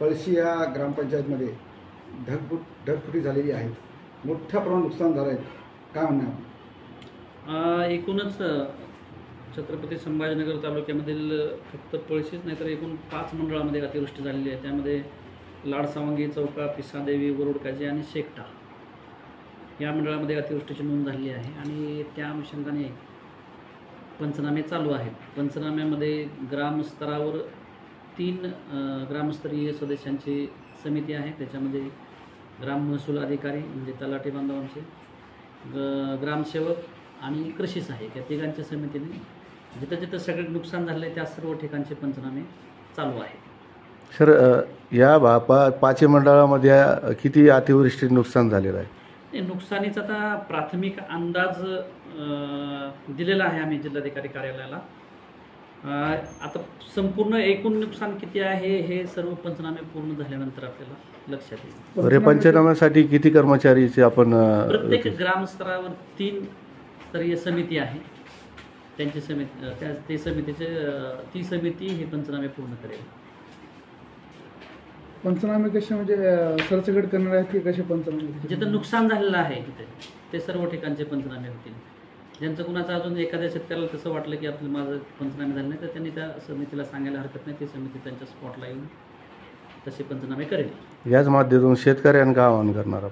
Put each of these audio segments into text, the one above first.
पळशी या ग्रामपंचायतमध्ये ढगफुटी झालेली आहे, मोठ्या प्रमाणात नुकसान झालं आहे, काय म्हणणं? एकूणच छत्रपती संभाजीनगर तालुक्यामधील फक्त पळशीच नाही तर एकूण 5 मंडळामध्ये अतिवृष्टी झालेली आहे। त्यामध्ये लाडसावंगी, चौका, पिसादेवी, वरुडकाजी आणि शेकटा या मंडळामध्ये अतिवृष्टीची नोंद झालेली आहे आणि त्या अनुषंगाने पंचनामे चालू आहेत। पंचनाम्यामध्ये ग्रामस्तरावर 3 ग्रामस्तरीय सदस्यांची समिती आहे। त्याच्यामध्ये ग्राम महसूल अधिकारी म्हणजे तलाठी बांधवांचे, ग्रामसेवक आणि कृषी सहाय्यक या तिघांच्या समितीने जिथं जिथं सगळे नुकसान झालं आहे त्या सर्व ठिकाणचे पंचनामे चालू आहे। सर, या 5 मंडळामध्ये किती अतिवृष्टी नुकसान झालेलं आहे? नुकसानीचा आता प्राथमिक अंदाज दिलेला आहे आम्ही जिल्हाधिकारी कार्यालयाला। आता संपूर्ण एकूण नुकसान किती आहे हे सर्व पंचनामे पूर्ण झाल्यानंतर आपल्याला लक्षात येईल। बरे, पंचनाम्यासाठी किती कर्मचारीचे आपण? प्रत्येक ग्रामस्तरावर 3 स्तरीय समिती आहे, त्यांची समिती ती समिती हे पंचनामे पूर्ण करेल। पंचनामे कसे म्हणजे सरसकट करणार आहेत की कसे पंचनामे? जिथं नुकसान झालेलं आहे तिथे ते सर्व ठिकाणचे पंचनामे होतील। ज्यांचं कुणाचं अजून एखाद्या शेतकऱ्याला तसं वाटलं की आपलं माझं पंचनामे झाले नाही तर त्यांनी त्या समितीला सांगायला हरकत नाही, ती समिती त्यांच्या स्पॉटला येऊन तसे पंचनामे करेल। याच माध्यमातून शेतकऱ्यांना आवाहन करणार?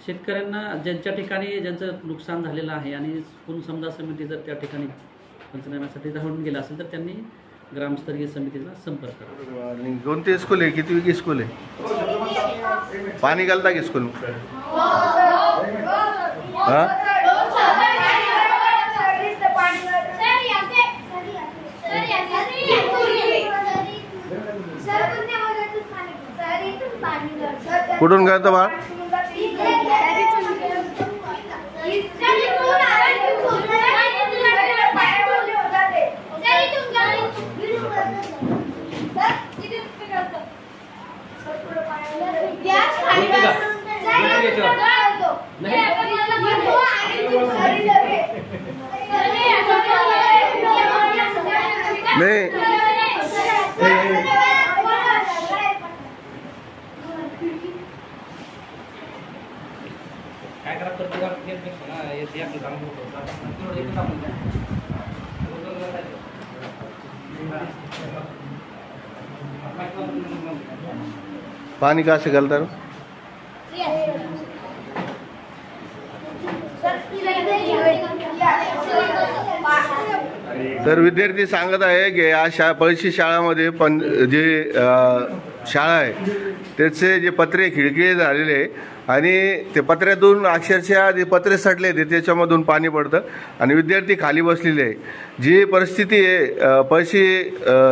शेतकऱ्यांना ज्यांच्या ठिकाणी ज्यांचं नुकसान झालेलं आहे आणि समजा समिती जर त्या ठिकाणी पंचनाम्यासाठी धावून गेला असेल तर त्यांनी ग्रामस्तरीय समितीचा संपर्क करा। कोणते स्कूल आहे, किती स्कूल आहे? पाणी घालता की स्कूल? हां, कुठून घालतं बा? नाही, पाणी कसं घालतात? तर विद्यार्थी सांगत आहे की या पळशी शाळामध्ये जे शाळा आहे त्याचे जे पत्रे खिडकी झालेले आहे आणि ते पत्र्यातून अक्षरशः जे पत्रे सडले ते त्याच्यामधून पाणी पडतं आणि विद्यार्थी खाली बसलेले आहे। जी परिस्थिती आहे पळशी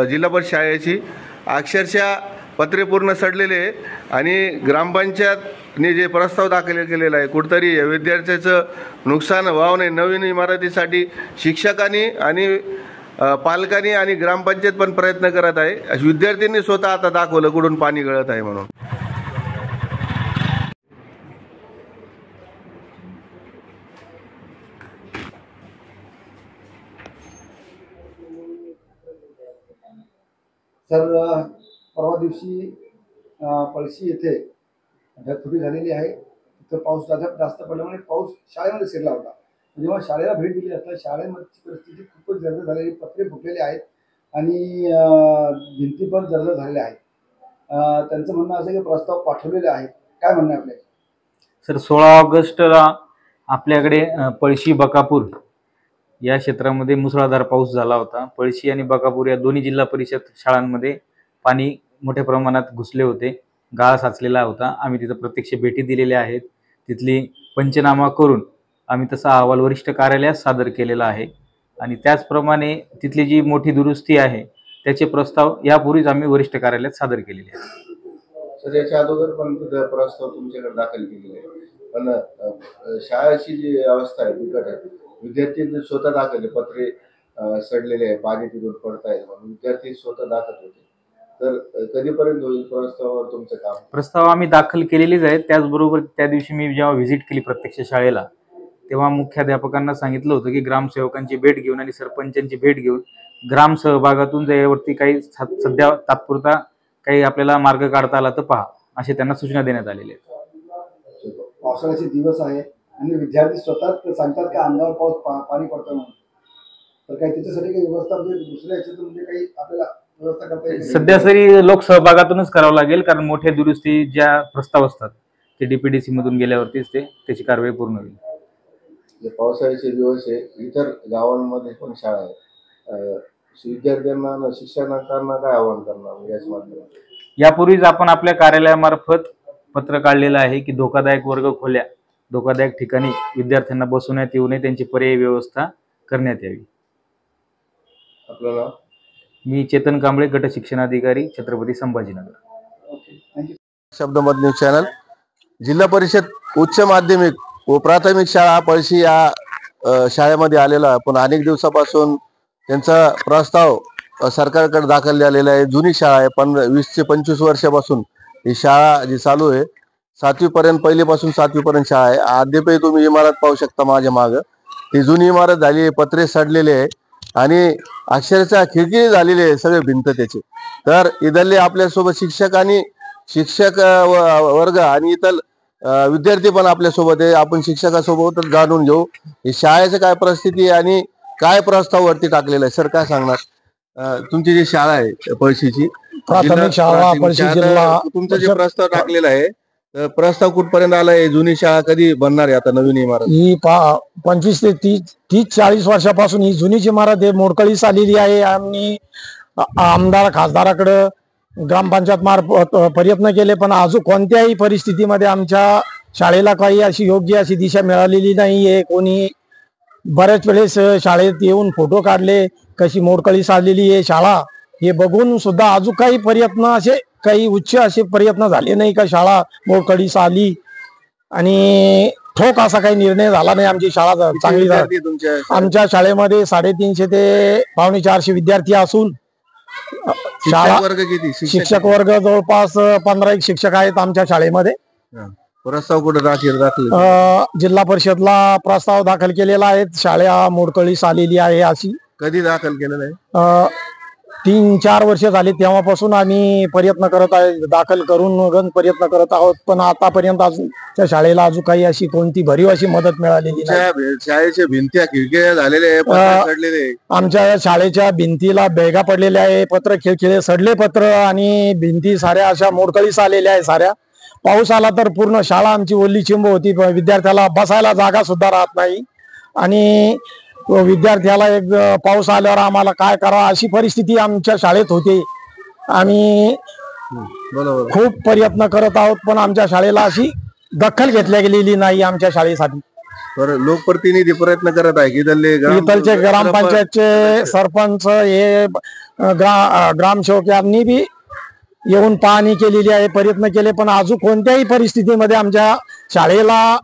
जिल्हा परिषद शाळेची, अक्षरशः पत्रे पूर्ण सडलेले आहे आणि ग्रामपंचायतने जे प्रस्ताव दाखल केलेला आहे कुठंतरी विद्यार्थ्याचं नुकसान व्हावं नाही, नवीन इमारतीसाठी शिक्षकांनी आणि पालकांनी आणि ग्रामपंचायत पण प्रयत्न करत आहे। विद्यार्थ्यांनी स्वतः आता दाखवलं कुठून पाणी गळत आहे म्हणून। सर, परवा दिवशी पळशी येथे ढगफुटी झालेली आहे, तिथं पाऊस जास्त पडल्यामुळे पाऊस शाळेमध्ये शिरला होता। जेव्हा शाळेला भेट दिली असता शाळेमध्ये परिस्थिती खूपच जर्जर झालेली, पत्रे फुटलेले आहेत आणि भिंती पण जर्जर झालेल्या आहेत। त्यांचं म्हणणं असं की प्रस्ताव पाठवलेले आहेत, काय म्हणणं आहे आपले? सर, 16 ऑगस्टला आपल्याकडे पळशी बकापूर या क्षेत्रामध्ये मुसळधार पाऊस झाला होता। पळशी आणि बकापूर या दोन्ही जिल्हा परिषद शाळांमध्ये पाणी मोठ्या प्रमाणात घुसले होते, गाळ साचलेला होता। आम्ही तिथं प्रत्यक्ष भेटी दिलेल्या आहेत, तिथली पंचनामा करून आम्ही तसा अहवाल वरिष्ठ कार्यालयात सादर केलेला आहे आणि त्याचप्रमाणे तिथली जी मोठी दुरुस्ती आहे त्याचे प्रस्ताव यापूर्वीच आम्ही वरिष्ठ कार्यालयात सादर केलेले आहेत। सर, याच्या अगोदर पण प्रस्ताव तुमच्याकडे दाखल केलेले आहे, पण शाळेची जी अवस्था आहे बिकट आहे, विद्यार्थी स्वतः दाखवले पत्रे सडलेले आहे, पाणी तिथून पडत आहे म्हणून विद्यार्थी स्वतः दाखवत होते। तर कधीपर्यंत होईल प्रस्तावावर तुमचं काम? प्रस्ताव आम्ही दाखल केलेलेच आहेत। त्याचबरोबर त्या दिवशी मी जेव्हा व्हिजिट केली प्रत्यक्ष शाळेला तेव्हा मुख्याध्यापकांना सांगितलं होतं की ग्रामसेवकांची भेट घेऊन आणि सरपंचांची भेट घेऊन ग्राम सहभागातून जर यावरती काही सध्या तात्पुरता काही आपल्याला मार्ग काढता आला तर पहा, असे त्यांना सूचना देण्यात आलेल्या आहेत. पावसाळ्याचे दिवस आहे आणि विद्यार्थी स्वतः सांगतात की अंगावर पाणी पडतं म्हणून, तर काही त्याच्यासाठी काही व्यवस्था म्हणजे दुसऱ्या याच्यातून म्हणजे काही आपल्याला व्यवस्था करता येईल? सध्या तरी लोकसहभागातूनच करावं लागेल, कारण मोठ्या दुरुस्ती ज्या प्रस्ताव असतात ते डीपीडीसी मधून गेल्यावरतीच त्याची कारवाई पूर्ण होईल. पावसाळ्याचे दिवस आहे, इतर गावांमध्ये पण शाळा आहे, विद्यार्थ्यांना आणि शिक्षकांना काय आवाहन करणार याच माध्यमातून? यापूर्वीच आपण आपल्या कार्यालयामार्फत पत्र काढलेलं आहे की धोकादायक वर्ग खोल्या, धोकादायक ठिकाणी विद्यार्थ्यांना बसवण्यात येऊ नये, त्यांची पर्यायी व्यवस्था करण्यात यावी. आपलं नाव? मी चेतन कांबळे, गट शिक्षणाधिकारी, छत्रपती संभाजीनगर. Shabdamat news channel. जिल्हा परिषद उच्च माध्यमिक व प्राथमिक शाळा पळशी या शाळेमध्ये आलेला, पण अनेक दिवसापासून त्यांचा प्रस्ताव सरकारकडे दाखल झालेला आहे. जुनी शाळा आहे, 20 ते 25 वर्षापासून ही शाळा जी चालू आहे. 7वी पर्यंत, पहिलीपासून 7वी पर्यंत शाळा आहे. अद्यापही तुम्ही इमारत पाहू शकता माझ्या मागं. ही जुनी इमारत झाली, पत्रे सडलेले आहे आणि अक्षरशः खिडकी झालेली आहे सगळे भिंत त्याचे. तर इथले आपल्यासोबत शिक्षक वर्ग आणि इतर विद्यार्थी पण आपल्यासोबत आहे. आपण शिक्षकासोबतच जाणून घेऊ ही शाळेची काय परिस्थिती आणि काय प्रस्ताव वरती टाकलेला आहे. सर काय सांगणार? तुमची जी शाळा आहे पळशीची प्राथमिक शाळा पळशी जिल्हा, तुमचा जे प्रस्ताव टाकलेला आहे, प्रस्ताव कुठपर्यंत आलाय? जुनी शाळा कधी बनणार आहे आता नवीन इमारत? ही 25 ते 30-40 वर्षापासून ही जुनीच इमारत आहे, मोडकळीस आलेली आहे. आणि आमदार खासदाराकडे ग्रामपंचायत मार्फत प्रयत्न केले, पण अजून कोणत्याही परिस्थितीमध्ये आमच्या शाळेला काही अशी योग्य अशी दिशा मिळालेली नाहीये. कोणी बऱ्याच वेळेस शाळेत येऊन फोटो काढले, कशी मोडकळीस आलेली आहे शाळा हे बघून सुद्धा अजून काही प्रयत्न असे काही उच्च असे प्रयत्न झाले नाही का शाळा मोडकळीस आली, आणि ठोक असा काही निर्णय झाला नाही. आमची शाळा चांगली झाली. आमच्या शाळेमध्ये 350 ते 450 विद्यार्थी असून शाळा वर्ग किती? शिक्षक वर्ग जवळपास 15 शिक्षक आहेत आमच्या शाळेमध्ये. प्रस्ताव कुठे दाखल? जिल्हा परिषदला प्रस्ताव दाखल केलेला आहे. शाळा मोडकळीस आलेली आहे अशी. कधी दाखल केलेला आहे? 3-4 वर्ष झाली तेव्हापासून आम्ही प्रयत्न करत आहे, दाखल करून प्रयत्न करत आहोत, पण आतापर्यंत अजून त्या शाळेला अजून काही अशी कोणती भरीव अशी मदत मिळालेली नाही. शाळेच्या भिंत्या खिडक्या झालेल्या, आमच्या शाळेच्या भिंतीला बेगा पडलेल्या आहे, पत्र खिळखिळे सडले पत्र आणि भिंती साऱ्या अशा मोडकळीस आलेल्या आहे साऱ्या. पाऊस आला तर पूर्ण शाळा आमची ओली चिंब होती, विद्यार्थ्याला बसायला जागा सुद्धा राहत नाही. आणि विद्यार्थ्याला एक पाऊस आल्यावर आम्हाला काय करावं अशी परिस्थिती आमच्या शाळेत होती. आम्ही खूप प्रयत्न करत आहोत, पण आमच्या शाळेला अशी दखल घेतल्या गेलेली नाही आमच्या शाळेसाठी. लोकप्रतिनिधी प्रयत्न करत आहे की इथलचे ग्रामपंचायतचे सरपंच हे ग्रामसेवक यांनी बी येऊन पाहणी केलेली आहे, प्रयत्न केले, पण अजून कोणत्याही परिस्थितीमध्ये आमच्या शाळेला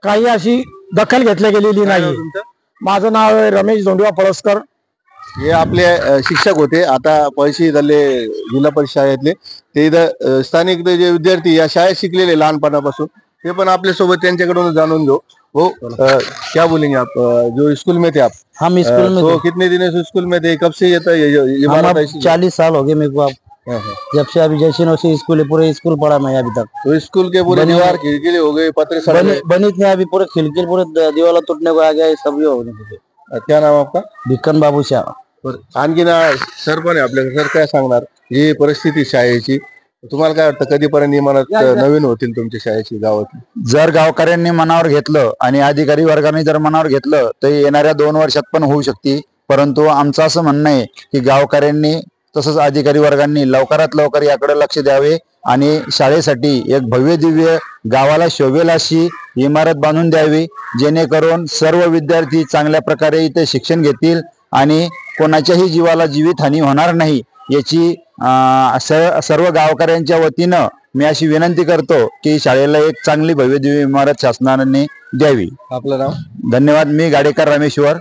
काही अशी दखल घेतल्या गेलेली नाही. माझं नाव आहे रमेश धोंडवा पळसकर. हे आपले शिक्षक होते, आता पळशी झाले जिल्हा परिषद शाळेतले. ते इथं स्थानिक जे विद्यार्थी या शाळेत शिकलेले लहानपणापासून, ते पण आपल्या सोबत त्यांच्याकडून जाणून घेऊ. हो, क्या बोलेंगे आप? जो स्कूल में थे आप? हम स्कूल में तो कितने दिनों से स्कूल में थे? कब से ये 40 साल हो गए मेरे को। जब से अभी जैसे नौसे स्कूल है, पूरे स्कूल पढ़ा मैं अभी तक। तो स्कूल के पूरे दीवार खिड़की हो गए, पत्रे बनित नहीं, अभी पूरे खिड़की पूरे दीवार टूटने को आ गया, सब ये होने को। क्या नाम आपका? भिक्कन बाबू शाह. आणखी ना सर पण आहे आपल्याकडे. सर काय सांगणार ही परिस्थिती शाळेची? तुम्हाला काय वाटतं कधीपर्यंत इमारत नवीन होतील तुमच्या शाळेची गावात? जर गावकऱ्यांनी मनावर घेतलं आणि अधिकारी वर्गाने जर मनावर घेतलं तर येणाऱ्या 2 वर्षात पण होऊ शकते. परंतु आमचं असं म्हणणं आहे की गावकऱ्यांनी तसंच अधिकारी वर्गांनी लवकरात लवकर याकडे लक्ष द्यावे आणि शाळेसाठी एक भव्य दिव्य गावाला शोभेल अशी इमारत बांधून द्यावी, जेणेकरून सर्व विद्यार्थी चांगल्या प्रकारे इथे शिक्षण घेतील आणि कोणाच्याही जीवाला जीवितहानी होणार नाही याची सर्व गावकऱ्यांच्या वतीनं मी अशी विनंती करतो की शाळेला एक चांगली भव्य दिव्य इमारत शासनाने द्यावी. आपलं नाव? धन्यवाद. मी गाडेकर रामेश्वर,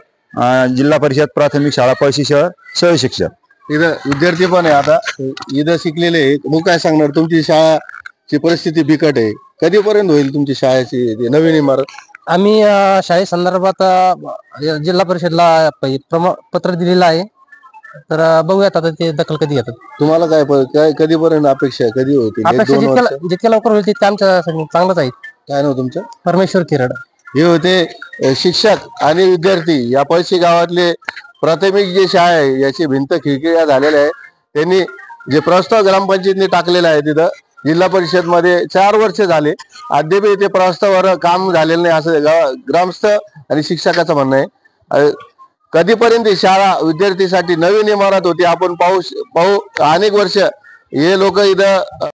जिल्हा परिषद प्राथमिक शाळा पळशी शहर, सहशिक्षक. इथं विद्यार्थी पण आहे, आता इथं शिकलेले. मग काय सांगणार? तुमची शाळाची परिस्थिती बिकट आहे, कधीपर्यंत होईल तुमची शाळेची नवीन इमारत? आम्ही शाळेसंदर्भात जिल्हा परिषदला पत्र दिलेलं आहे. तर बघूयात आता ते दखल कधी घेतात. तुम्हाला काय कधीपर्यंत अपेक्षा आहे, कधी होतील? अपेक्षा जितक्या लवकर होईल तितकं आमच्यासाठी चांगलंच आहे. काय नाव तुमचं? परमेश्वर किरड. हे होते शिक्षक आणि विद्यार्थी या पळशी गावातले प्राथमिक जे शाळा आहे याची भिंत खिडकी झालेल्या आहे. त्यांनी जे प्रस्ताव ग्रामपंचायतीने टाकलेला आहे तिथं जिल्हा परिषद मध्ये 4 वर्ष झाले, अद्याप ते प्रस्तावावर काम झालेलं नाही असं ग्रामस्थ आणि शिक्षकाचं म्हणणं आहे. कधीपर्यंत ही शाळा विद्यार्थीसाठी नवीन इमारत होती आपण पाहू अनेक वर्ष हे लोक इथं